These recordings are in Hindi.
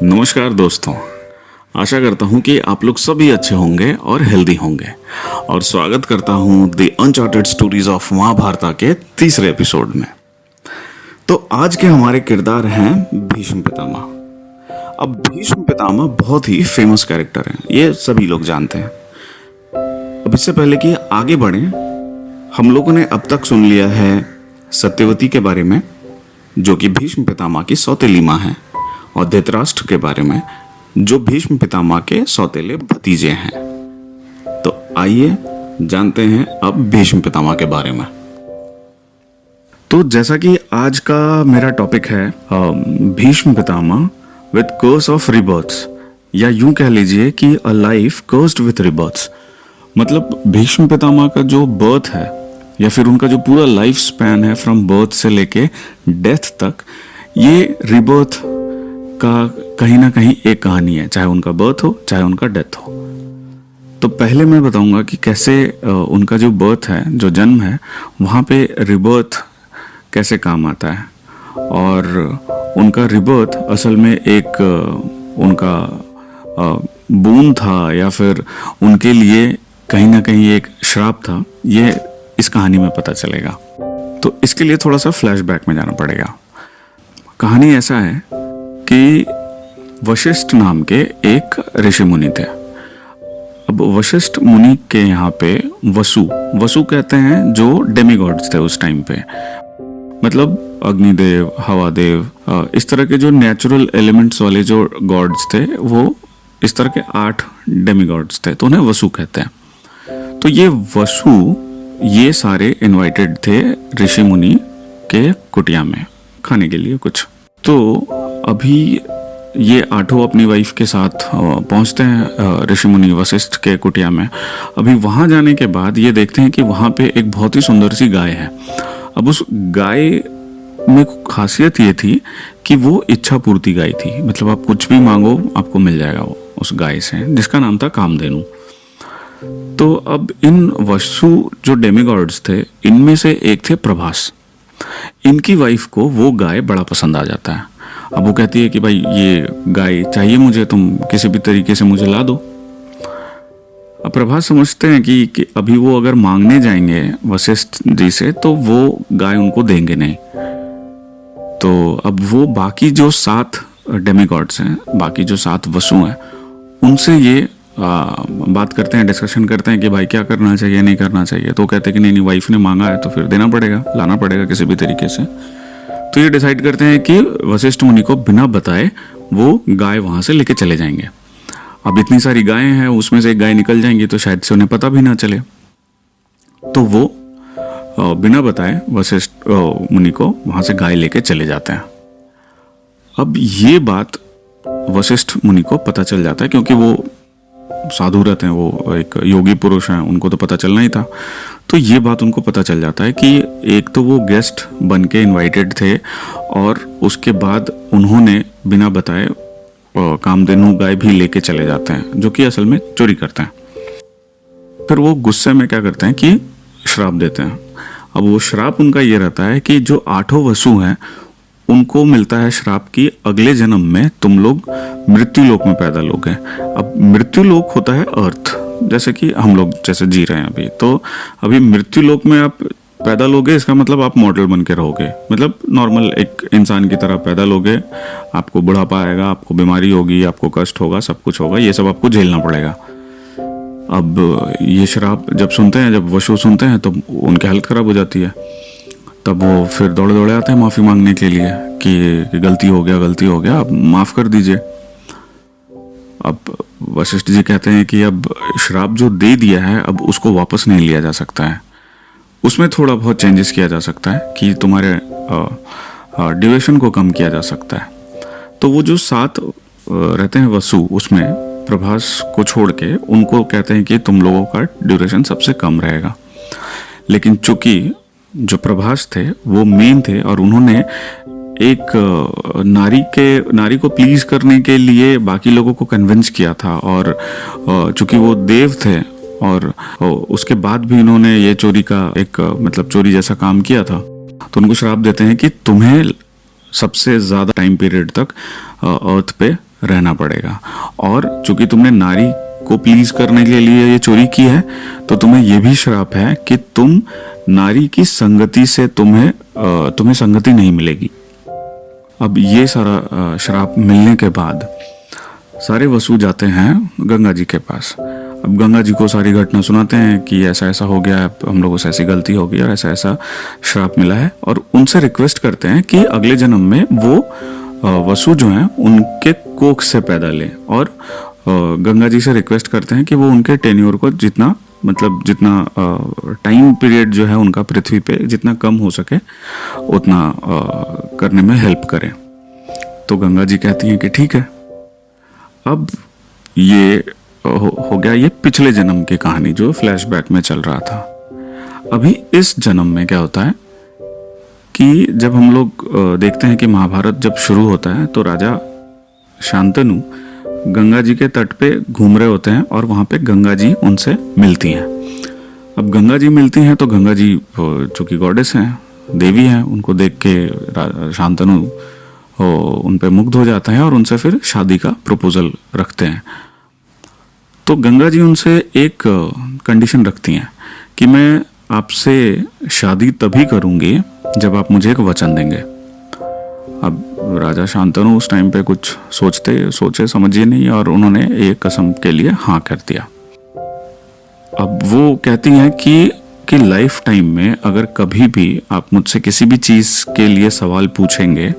नमस्कार दोस्तों, आशा करता हूँ कि आप लोग सभी अच्छे होंगे और हेल्दी होंगे और स्वागत करता हूँ the uncharted stories of Mahabharat के तीसरे एपिसोड में। तो आज के हमारे किरदार हैं भीष्म पितामह। अब भीष्म पितामह बहुत ही फेमस कैरेक्टर हैं, ये सभी लोग जानते हैं। अब इससे पहले कि आगे बढ़ें, हम लोगों ने अब तक सुन लिया है सत्यवती के बारे में, जो कि भीष्म पितामह की सौतेली माँ है, और धृतराष्ट्र के बारे में, जो भीष्म पितामह के सौतेले भतीजे हैं। तो आइए जानते हैं अब भीष्म पितामह के बारे में। तो जैसा कि आज का मेरा टॉपिक है Bhishma Pitamah with curse of रिबर्थ्स, या यूं कह लीजिए कि अ लाइफ कर्स्ड विद रिबर्थ्स। मतलब भीष्म पितामह का जो बर्थ है या फिर उनका जो पूरा लाइफ स्पैन है फ्रॉम बर्थ से लेके डेथ तक, ये रिबर्थ का कहीं ना कहीं एक कहानी है, चाहे उनका बर्थ हो चाहे उनका डेथ हो। तो पहले मैं बताऊंगा कि कैसे उनका जो बर्थ है, जो जन्म है, वहाँ पे रिबर्थ कैसे काम आता है। और उनका रिबर्थ असल में एक उनका बोन था या फिर उनके लिए कहीं ना कहीं एक श्राप था, ये इस कहानी में पता चलेगा। तो इसके लिए थोड़ा सा फ्लैशबैक में जाना पड़ेगा। कहानी ऐसा है कि वशिष्ठ नाम के एक ऋषि मुनि थे। अब वशिष्ठ मुनि के यहाँ पे वसु कहते हैं, जो डेमीगॉड्स थे उस टाइम पे। मतलब अग्निदेव, हवा देव, इस तरह के जो नेचुरल एलिमेंट्स वाले जो गॉड्स थे, वो इस तरह के 8 डेमीगॉड्स थे, तो उन्हें वसु कहते हैं। तो ये वसु, ये सारे इनवाइटेड थे ऋषि मुनि के कुटिया में खाने के लिए कुछ। तो अभी ये 8 अपनी वाइफ के साथ पहुंचते हैं ऋषि मुनि वशिष्ठ के कुटिया में। अभी वहां जाने के बाद ये देखते हैं कि वहां पे एक बहुत ही सुंदर सी गाय है। अब उस गाय में खासियत ये थी कि वो इच्छा पूर्ति गाय थी। मतलब आप कुछ भी मांगो आपको मिल जाएगा वो उस गाय से, जिसका नाम था कामधेनु। तो अब इन वसु जो डेमीगॉड्स थे, इनमें से एक थे प्रभास। इनकी वाइफ को वो गाय बड़ा पसंद आ जाता है। अब वो कहती है कि भाई ये गाय चाहिए मुझे, तुम किसी भी तरीके से मुझे ला दो। अब प्रभास समझते हैं कि अभी वो अगर मांगने जाएंगे वशिष्ठ जी से तो वो गाय उनको देंगे नहीं। तो अब वो बाकी जो 7 डेमीगॉड्स हैं, बाकी जो 7 वसु हैं, उनसे ये बात करते हैं, डिस्कशन करते हैं कि भाई क्या करना चाहिए, नहीं करना चाहिए। तो कहते हैं कि नहीं, वाइफ ने मांगा है तो फिर देना पड़ेगा, लाना पड़ेगा किसी भी तरीके से। तो ये डिसाइड करते हैं कि वशिष्ठ मुनि को बिना बताए वो गाय वहां से लेके चले जाएंगे। अब इतनी सारी गायें हैं, उसमें से एक गाय निकल जाएंगी तो शायद से उन्हें पता भी ना चले। तो वो बिना बताए वशिष्ठ मुनि को वहां से गाय लेके चले जाते हैं। अब ये बात वशिष्ठ मुनि को पता चल जाता है, क्योंकि वो साधु रहते हैं, वो एक योगी पुरुष हैं, उनको तो पता चलना ही था। तो ये बात उनको पता चल जाता है कि एक तो वो गेस्ट बन के इन्वाइटेड थे, और उसके बाद उन्होंने बिना बताए कामधेनु गाय भी लेके चले जाते हैं, जो कि असल में चोरी करते हैं। फिर वो गुस्से में क्या करते हैं कि श्राप देते हैं। अब वो श्राप उनका ये रहता है कि जो 8 वसु हैं, उनको मिलता है श्राप की अगले जन्म में तुम लोग मृत्यु लोक में पैदा लोगे। अब मृत्यु लोक होता है अर्थ, जैसे कि हम लोग जैसे जी रहे हैं अभी। तो अभी मृत्यु लोक में आप पैदा लोगे, इसका मतलब आप मॉडल बन के रहोगे। मतलब नॉर्मल एक इंसान की तरह पैदा लोगे, आपको बुढ़ापा आएगा, आपको बीमारी होगी, आपको कष्ट होगा, सब कुछ होगा, ये सब आपको झेलना पड़ेगा। अब ये श्राप जब सुनते हैं, जब वसु सुनते हैं, तो उनकी हालत खराब हो जाती है। तब वो फिर दौड़े दौड़े आते हैं माफ़ी मांगने के लिए कि गलती हो गया, आप माफ़ कर दीजिए। अब वशिष्ठ जी कहते हैं कि अब श्राप जो दे दिया है, अब उसको वापस नहीं लिया जा सकता है। उसमें थोड़ा बहुत चेंजेस किया जा सकता है कि तुम्हारे ड्यूरेशन को कम किया जा सकता है। तो वो जो 7 रहते हैं वसु, उसमें प्रभास को छोड़ के उनको कहते हैं कि तुम लोगों का ड्यूरेशन सबसे कम रहेगा। लेकिन चूंकि जो प्रभास थे वो मेन थे, और उन्होंने एक नारी को प्लीज करने के लिए बाकी लोगों को कन्विंस किया था। और चूंकि वो देव थे, और उसके बाद भी इन्होंने ये चोरी का एक मतलब चोरी जैसा काम किया था, तो उनको श्राप देते हैं कि तुम्हें सबसे ज्यादा टाइम पीरियड तक अर्थ पे रहना पड़ेगा, और चूंकि तुमने नारी को प्लीज करने के लिए ये चोरी की है, तो तुम्हें ये भी श्राप है कि तुम नारी की संगति से तुम्हें संगति नहीं मिलेगी। अब ये सारा श्राप मिलने के बाद सारे वसु जाते हैं गंगा जी के पास। अब गंगा जी को सारी घटना सुनाते हैं कि ऐसा ऐसा हो गया, हम लोगों से ऐसी गलती हो गई और ऐसा ऐसा श्राप मिला है, और उनसे रिक्वेस्ट करते हैं कि अगले जन्म में वो वसु जो हैं उनके कोख से पैदा लें, और गंगा जी से रिक्वेस्ट करते हैं कि वो उनके टेन्योर को जितना टाइम पीरियड जो है उनका पृथ्वी पे जितना कम हो सके उतना करने में हेल्प करें। तो गंगा जी कहती हैं कि ठीक है। अब ये हो गया ये पिछले जन्म की कहानी जो फ्लैशबैक में चल रहा था। अभी इस जन्म में क्या होता है कि जब हम लोग देखते हैं कि महाभारत जब शुरू होता है तो राजा शांतनु गंगा जी के तट पे घूम रहे होते हैं, और वहां पे गंगा जी उनसे मिलती हैं। अब गंगा जी मिलती हैं तो गंगा जी चूंकि गॉडेस हैं, देवी हैं, उनको देख के शांतनु उन पे मुग्ध हो जाता है और उनसे फिर शादी का प्रपोजल रखते हैं। तो गंगा जी उनसे एक कंडीशन रखती हैं कि मैं आपसे शादी तभी करूंगी जब आप मुझे एक वचन देंगे। अब राजा शांतनु उस टाइम पे कुछ सोचे समझे नहीं, और उन्होंने एक कसम के लिए हाँ कर दिया। अब वो कहती हैं कि लाइफ टाइम में अगर कभी भी आप मुझसे किसी भी चीज के लिए सवाल पूछेंगे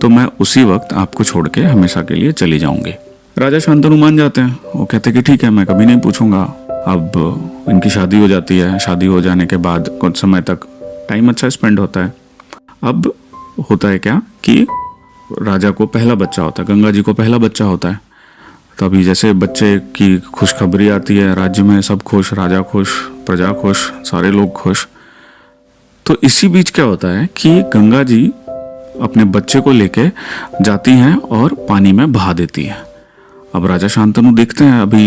तो मैं उसी वक्त आपको छोड़ के हमेशा के लिए चली जाऊंगी। राजा शांतनु मान जाते हैं, वो कहते कि ठीक है, मैं कभी नहीं पूछूंगा। अब इनकी शादी हो जाती है। शादी हो जाने के बाद कुछ समय तक टाइम अच्छा स्पेंड होता है। अब होता है क्या कि राजा को पहला बच्चा होता है, गंगा जी को पहला बच्चा होता है। तभी जैसे बच्चे की खुशखबरी आती है, राज्य में सब खुश, राजा खुश, प्रजा खुश, सारे लोग खुश। तो इसी बीच क्या होता है कि गंगा जी अपने बच्चे को लेके जाती हैं और पानी में बहा देती है। अब राजा शांतनु देखते हैं अभी,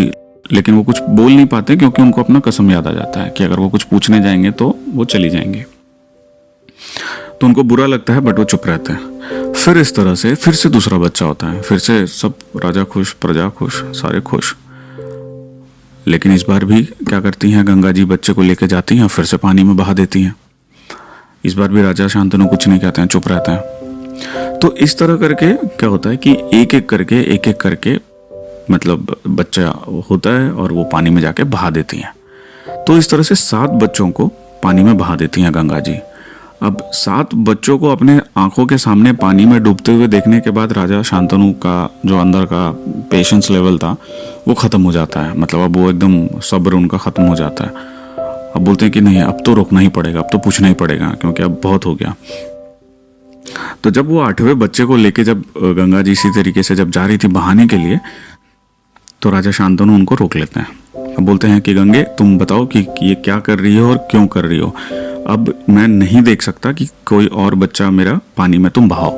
लेकिन वो कुछ बोल नहीं पाते क्योंकि उनको अपना कसम याद आ जाता है कि अगर वो कुछ पूछने जाएंगे तो वो चली जाएंगे। तो उनको बुरा लगता है, बट वो चुप रहते हैं। फिर इस तरह से फिर से दूसरा बच्चा होता है, फिर से सब राजा खुश, प्रजा खुश, सारे खुश। लेकिन इस बार भी क्या करती हैं गंगा जी, बच्चे को लेके जाती हैं, फिर से पानी में बहा देती हैं। इस बार भी राजा शांतनु कुछ नहीं कहते हैं, चुप रहते हैं। तो इस तरह करके क्या होता है कि एक एक करके मतलब बच्चा होता है और वो पानी में जाके बहा देती हैं। तो इस तरह से 7 बच्चों को पानी में बहा देती हैं गंगा जी। अब 7 बच्चों को अपने आंखों के सामने पानी में डूबते हुए देखने के बाद राजा शांतनु का जो अंदर का पेशेंस लेवल था वो खत्म हो जाता है। मतलब अब वो एकदम सब्र उनका खत्म हो जाता है। अब बोलते हैं कि नहीं, अब तो रोकना ही पड़ेगा, अब तो पूछना ही पड़ेगा, क्योंकि अब बहुत हो गया। तो जब वो 8वें बच्चे को लेके जब गंगा जी इसी तरीके से जब जा रही थी बहाने के लिए, तो राजा शांतनु उनको रोक लेते हैं। अब बोलते हैं कि गंगे, तुम बताओ कि ये क्या कर रही हो और क्यों कर रही हो। अब मैं नहीं देख सकता कि कोई और बच्चा मेरा पानी में तुम बहाओ।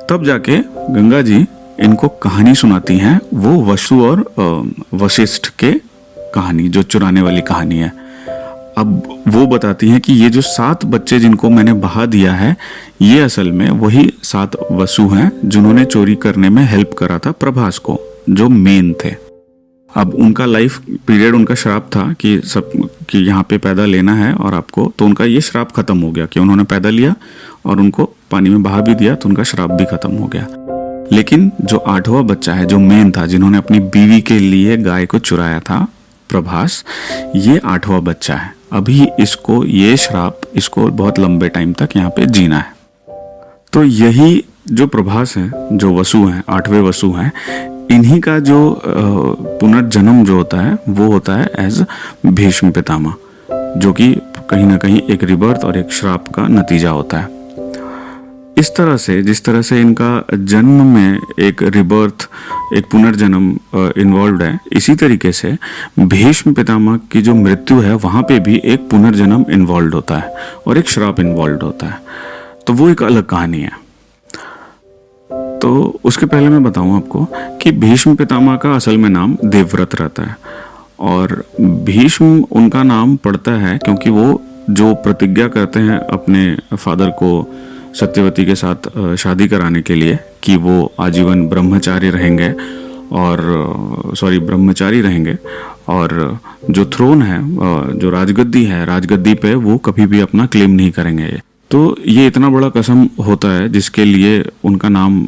तब जाके गंगा जी इनको कहानी सुनाती हैं, वो वसु और वशिष्ठ के कहानी, जो चुराने वाली कहानी है। अब वो बताती हैं कि ये जो 7 बच्चे जिनको मैंने बहा दिया है, ये असल में वही 7 वसु हैं जिन्होंने चोरी करने में हेल्प करा था प्रभास को, जो मेन थे। अब उनका लाइफ पीरियड, उनका श्राप था कि यहाँ पे पैदा लेना है और आपको, तो उनका ये श्राप खत्म हो गया कि उन्होंने पैदा लिया और उनको पानी में बहा भी दिया, तो उनका श्राप भी खत्म हो गया। लेकिन जो 8वां बच्चा है, जो मेन था, जिन्होंने अपनी बीवी के लिए गाय को चुराया था, प्रभास, ये 8वां बच्चा है। अभी इसको ये श्राप, इसको बहुत लंबे टाइम तक यहाँ पे जीना है। तो यही जो प्रभास है, जो वसु हैं, 8वें वसु हैं, इन्हीं का जो पुनर्जन्म जो होता है वो होता है एज भीष्म पितामह, जो कि कहीं ना कहीं एक रिबर्थ और एक श्राप का नतीजा होता है। इस तरह से, जिस तरह से इनका जन्म में एक रिबर्थ, एक पुनर्जन्म इन्वॉल्व है, इसी तरीके से भीष्म पितामह की जो मृत्यु है वहां पे भी एक पुनर्जन्म इन्वॉल्व होता है और एक श्राप इन्वॉल्व होता है। तो वो एक अलग कहानी है। तो उसके पहले मैं बताऊं आपको कि भीष्म पितामह का असल में नाम देवव्रत रहता है, और भीष्म उनका नाम पड़ता है क्योंकि वो जो प्रतिज्ञा करते हैं अपने फादर को सत्यवती के साथ शादी कराने के लिए कि वो आजीवन ब्रह्मचारी रहेंगे और जो थ्रोन है, जो राजगद्दी है, राजगद्दी पे वो कभी भी अपना क्लेम नहीं करेंगे। तो ये इतना बड़ा कसम होता है जिसके लिए उनका नाम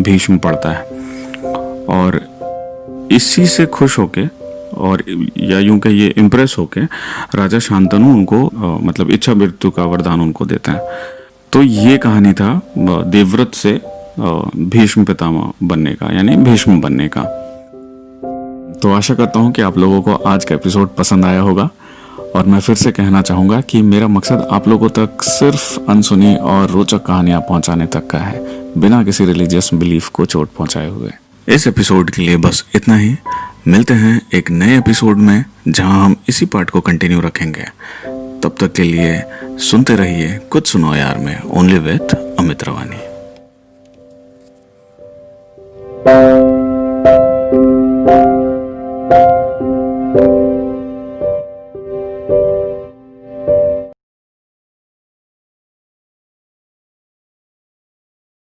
भीष्म पड़ता है। और इसी से खुश होके और या यूं कहिए इम्प्रेस होके राजा शांतनु उनको मतलब इच्छा मृत्यु का वरदान उनको देते हैं। तो ये कहानी था देवव्रत से भीष्म पितामह बनने का, यानी भीष्म बनने का। तो आशा करता हूँ कि आप लोगों को आज का एपिसोड पसंद आया होगा। और मैं फिर से कहना चाहूँगा कि मेरा मकसद आप लोगों तक सिर्फ अनसुनी और रोचक कहानियाँ पहुँचाने तक का है, बिना किसी रिलीजियस बिलीफ को चोट पहुँचाए हुए। इस एपिसोड के लिए बस इतना ही। मिलते हैं एक नए एपिसोड में जहां हम इसी पार्ट को कंटिन्यू रखेंगे। तब तक के लिए सुनते रहिए कुछ सुनो यार में, ओनली विथ अमित रवानी।